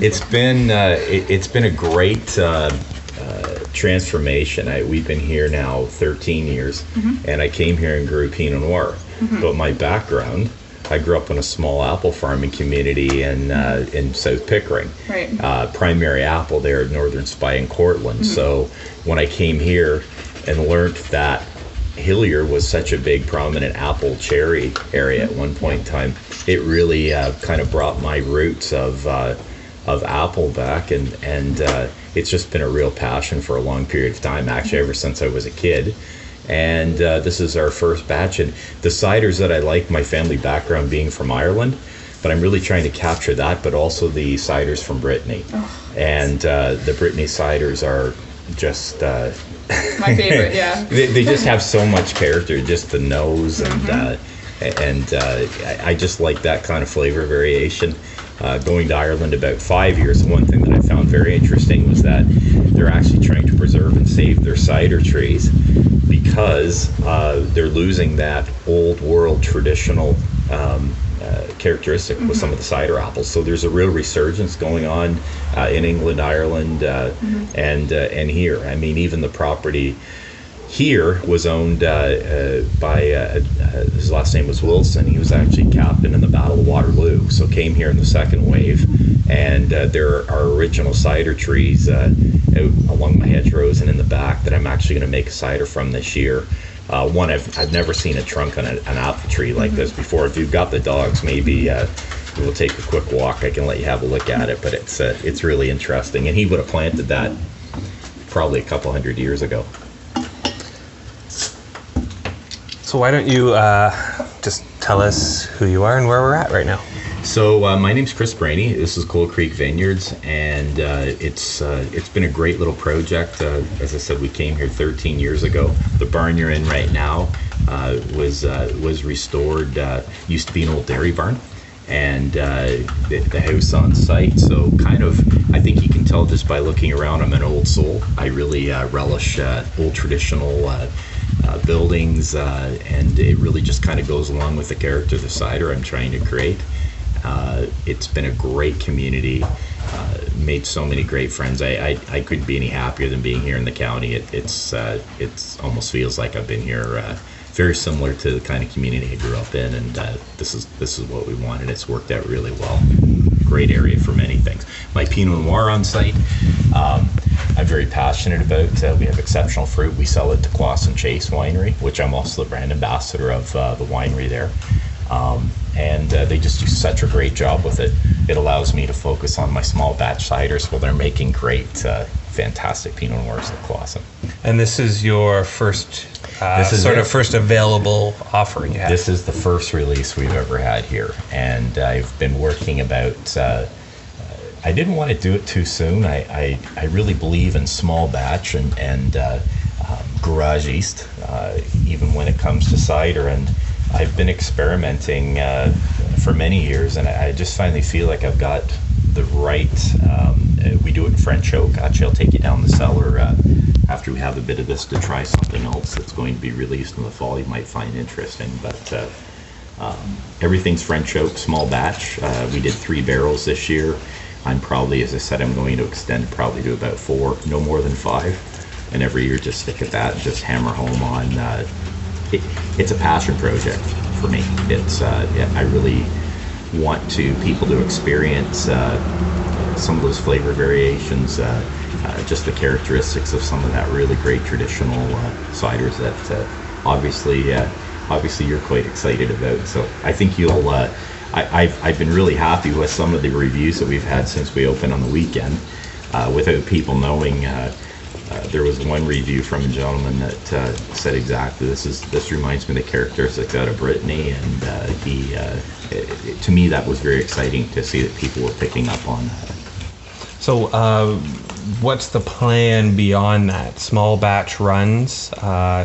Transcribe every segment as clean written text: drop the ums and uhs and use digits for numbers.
It's been a great transformation. We've been here now 13 years, and I came here and grew Pinot Noir. But my background, I grew up on a small apple farming community in South Pickering. Right. Primary apple there at Northern Spy in Cortland. So when I came here and learned that Hillier was such a big prominent apple cherry area at one point in time, it really kind of brought my roots of apple back, and it's just been a real passion for a long period of time, actually ever since I was a kid. And this is our first batch, and the ciders that I like, my family background being from Ireland, but I'm really trying to capture that, but also the ciders from Brittany. And the Brittany ciders are just my favorite. Yeah. they just have so much character, just the nose, and I just like that kind of flavor variation. Going to Ireland about 5 years, one thing that I found very interesting was that they're actually trying to preserve and save their cider trees because they're losing that old world traditional characteristic with some of the cider apples. So there's a real resurgence going on in England, Ireland, and here. I mean, even the property here was owned by his last name was Wilson. He was actually captain in the Battle of Waterloo, so came here in the second wave. And there are original cider trees out along my hedgerows and in the back that I'm actually going to make a cider from this year. One, I've never seen a trunk on an apple tree like this before. If you've got the dogs, maybe we'll take a quick walk. I can let you have a look at it, but it's really interesting. And he would have planted that probably a couple hundred years ago. So why don't you just tell us who you are and where we're at right now? So my name's Chris Brainy. This is Coal Creek Vineyards, and it's been a great little project. As I said, we came here 13 years ago. The barn you're in right now was restored. Used to be an old dairy barn, and the house on site. So kind of, I think you can tell just by looking around, I'm an old soul. I really relish old traditional buildings, and it really just kind of goes along with the character of the cider I'm trying to create. It's been a great community, made so many great friends. I couldn't be any happier than being here in the county. It's almost feels like I've been here, very similar to the kind of community I grew up in, and this is what we wanted. It's worked out really well. Great area for many things. My Pinot Noir on site, I'm very passionate about. We have exceptional fruit. We sell it to Clausen Chase Winery, which I'm also the brand ambassador of the winery there. And they just do such a great job with it. It allows me to focus on my small batch ciders while they're making great, fantastic Pinot Noirs at Clausen. And this is your first first available offering you have. This is the first release we've ever had here, and I've been working about. I didn't want to do it too soon. I really believe in small batch and garage yeast, even when it comes to cider. And I've been experimenting for many years, and I just finally feel like I've got the right. We do it in French oak. Actually, I'll take you down the cellar after we have a bit of this to try something else that's going to be released in the fall. You might find interesting, but everything's French oak, small batch. We did 3 barrels this year. I'm probably, as I said, I'm going to extend probably to about 4, no more than 5, and every year just stick at that and just hammer home on. It's a passion project for me. It's I really want people to experience some of those flavor variations, just the characteristics of some of that really great traditional ciders that obviously you're quite excited about. So I think you'll. I've been really happy with some of the reviews that we've had since we opened on the weekend, without people knowing. There was one review from a gentleman that said exactly this reminds me of the characteristics out of Brittany, and to me that was very exciting to see that people were picking up on that. So what's the plan beyond that? Small batch runs,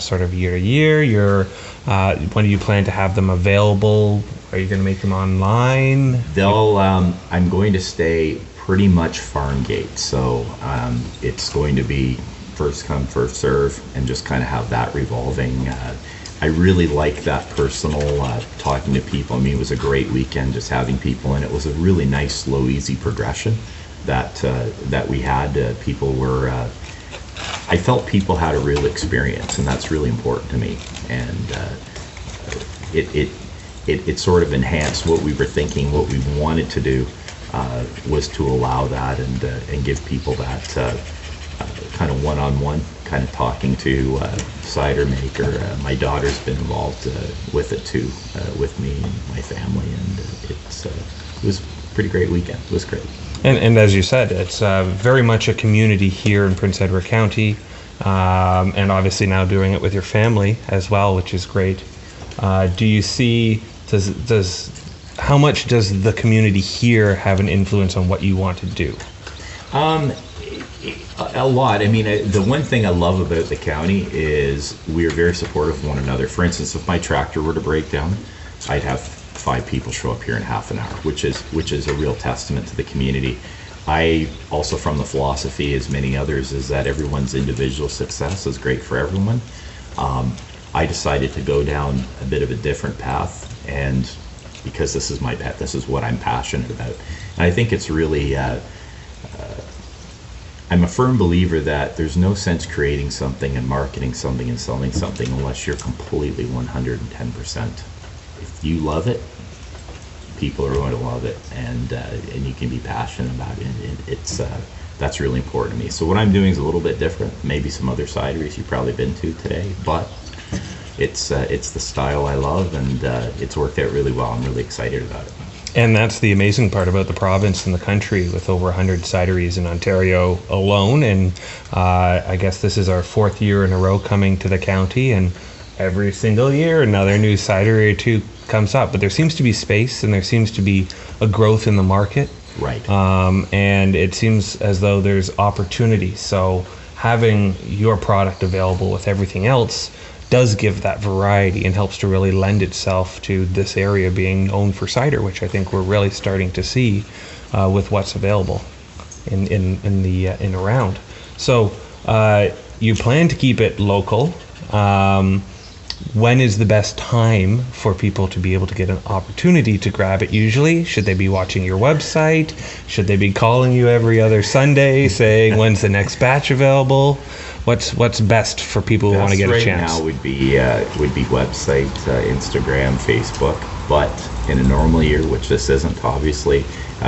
sort of year to year. When do you plan to have them available? Are you going to make them online? I'm going to stay pretty much farm gate, so it's going to be first come, first serve, and just kind of have that revolving. I really like that personal talking to people. I mean, it was a great weekend just having people, and it was a really nice, slow, easy progression. that we had. People were. I felt people had a real experience, and that's really important to me. And it sort of enhanced what we were thinking, what we wanted to do, was to allow that and give people that kind of one-on-one kind of talking to cider maker. My daughter's been involved with it too, with me and my family, and it was a pretty great weekend. It was great. And as you said, it's very much a community here in Prince Edward County, and obviously now doing it with your family as well, which is great. Do you see, how much does the community here have an influence on what you want to do? A lot. I mean, the one thing I love about the county is we are very supportive of one another. For instance, if my tractor were to break down, I'd have 5 people show up here in half an hour, which is a real testament to the community. I also, from the philosophy, as many others, is that everyone's individual success is great for everyone. I decided to go down a bit of a different path, and because this is my pet, this is what I'm passionate about. And I think it's really, I'm a firm believer that there's no sense creating something and marketing something and selling something unless you're completely 110%. If you love it, people are going to love it, and you can be passionate about it. That's really important to me. So what I'm doing is a little bit different. Maybe some other cideries you've probably been to today, but it's the style I love, and it's worked out really well. I'm really excited about it. And that's the amazing part about the province and the country, with over 100 cideries in Ontario alone. And I guess this is our 4th year in a row coming to the county, and every single year another new cidery or two comes up. But there seems to be space, and there seems to be a growth in the market. Right. And it seems as though there's opportunity. So having your product available with everything else does give that variety and helps to really lend itself to this area being known for cider, which I think we're really starting to see with what's available in around. So you plan to keep it local. When is the best time for people to be able to get an opportunity to grab it usually? Should they be watching your website? Should they be calling you every other Sunday saying when's the next batch available? What's best for people who want to get a chance? Right now would be website, Instagram, Facebook. But in a normal year, which this isn't obviously,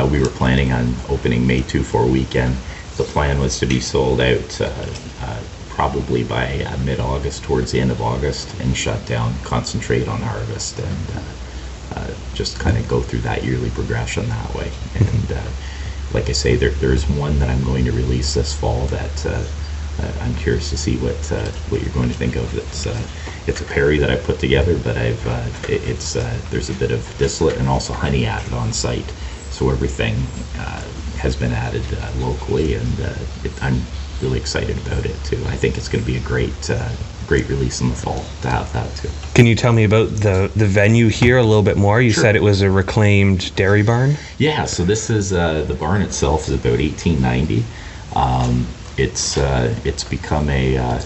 we were planning on opening May 2-4 weekend. The plan was to be sold out probably by mid-August, towards the end of August, and shut down, concentrate on harvest, and just kind of go through that yearly progression that way. And like I say, there's one that I'm going to release this fall that I'm curious to see what you're going to think of. It's a perry that I put together, but there's a bit of distillate and also honey added on site, so everything has been added locally, and I'm really excited about it too. I think it's going to be a great release in the fall to have that too. Can you tell me about the venue here a little bit more? You said it was a reclaimed dairy barn? Yeah, so this is the barn itself is about 1890. It's become a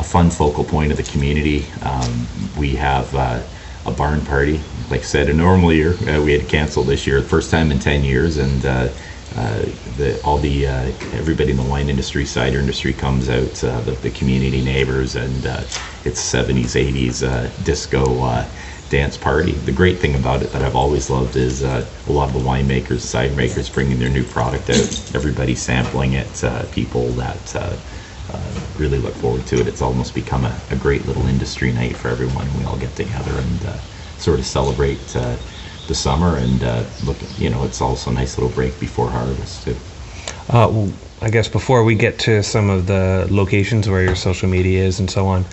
fun focal point of the community. We have a barn party. Like I said, a normal year, we had to cancel this year, the first time in 10 years, and everybody in the wine industry, cider industry comes out, the community neighbors, and it's 70s, 80s disco dance party. The great thing about it that I've always loved is a lot of the winemakers, cider makers bringing their new product out, everybody sampling it, people that really look forward to it. It's almost become a great little industry night for everyone. We all get together and sort of celebrate the summer, and look, it's also a nice little break before harvest too. Well, I guess before we get to some of the locations where your social media is and so on,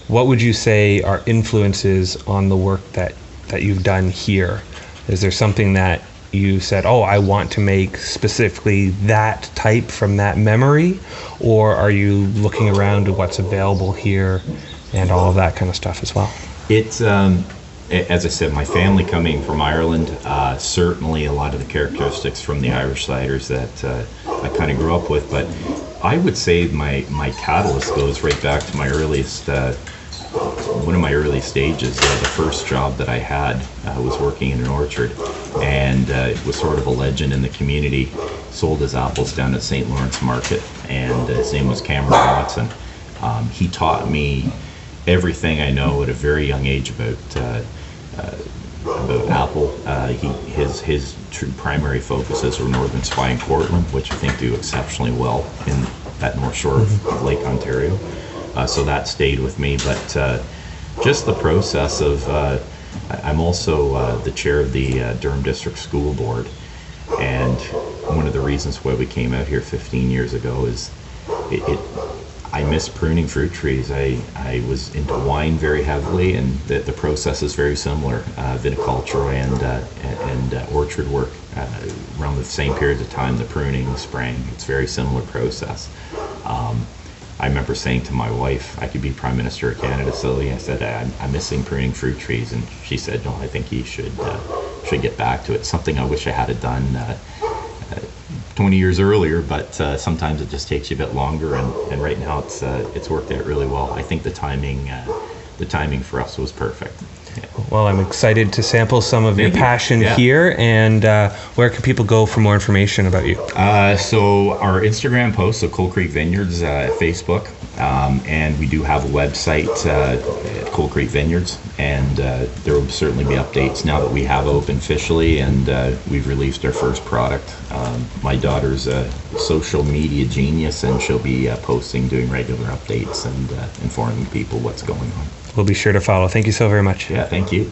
what would you say are influences on the work that you've done here? Is there something that you said, oh, I want to make specifically that type from that memory, or are you looking around to what's available here and all of that kind of stuff as well? It's as I said, my family coming from Ireland, certainly a lot of the characteristics from the Irish ciders that I kind of grew up with, but I would say my catalyst goes right back to my earliest one of my early stages, the first job that I had was working in an orchard, and it was sort of a legend in the community. Sold his apples down at St. Lawrence Market, and his name was Cameron Watson. He taught me everything I know at a very young age about apple. His true primary focuses were Northern Spy and Cortland, which I think do exceptionally well in that North Shore of Lake Ontario. So that stayed with me, but just the process of, I'm also the chair of the Durham District School Board, and one of the reasons why we came out here 15 years ago is I miss pruning fruit trees. I was into wine very heavily, and the process is very similar. Viticulture and orchard work around the same periods of time, the pruning, the spraying, it's a very similar process. I remember saying to my wife, I could be Prime Minister of Canada, Sylvie. I said, I'm missing pruning fruit trees. And she said, no, I think you should get back to it. Something I wish I had done 20 years earlier, but sometimes it just takes you a bit longer. And right now it's worked out really well. I think the timing for us was perfect. Yeah. Well, I'm excited to sample some of your passion Yeah. here. And where can people go for more information about you? So our Instagram post, so Coal Creek Vineyards, Facebook, and we do have a website, Coal Creek Vineyards, and there will certainly be updates now that we have opened officially, and we've released our first product. My daughter's a social media genius, and she'll be posting, doing regular updates, and informing people what's going on. We'll be sure to follow. Thank you so very much. Yeah, thank you.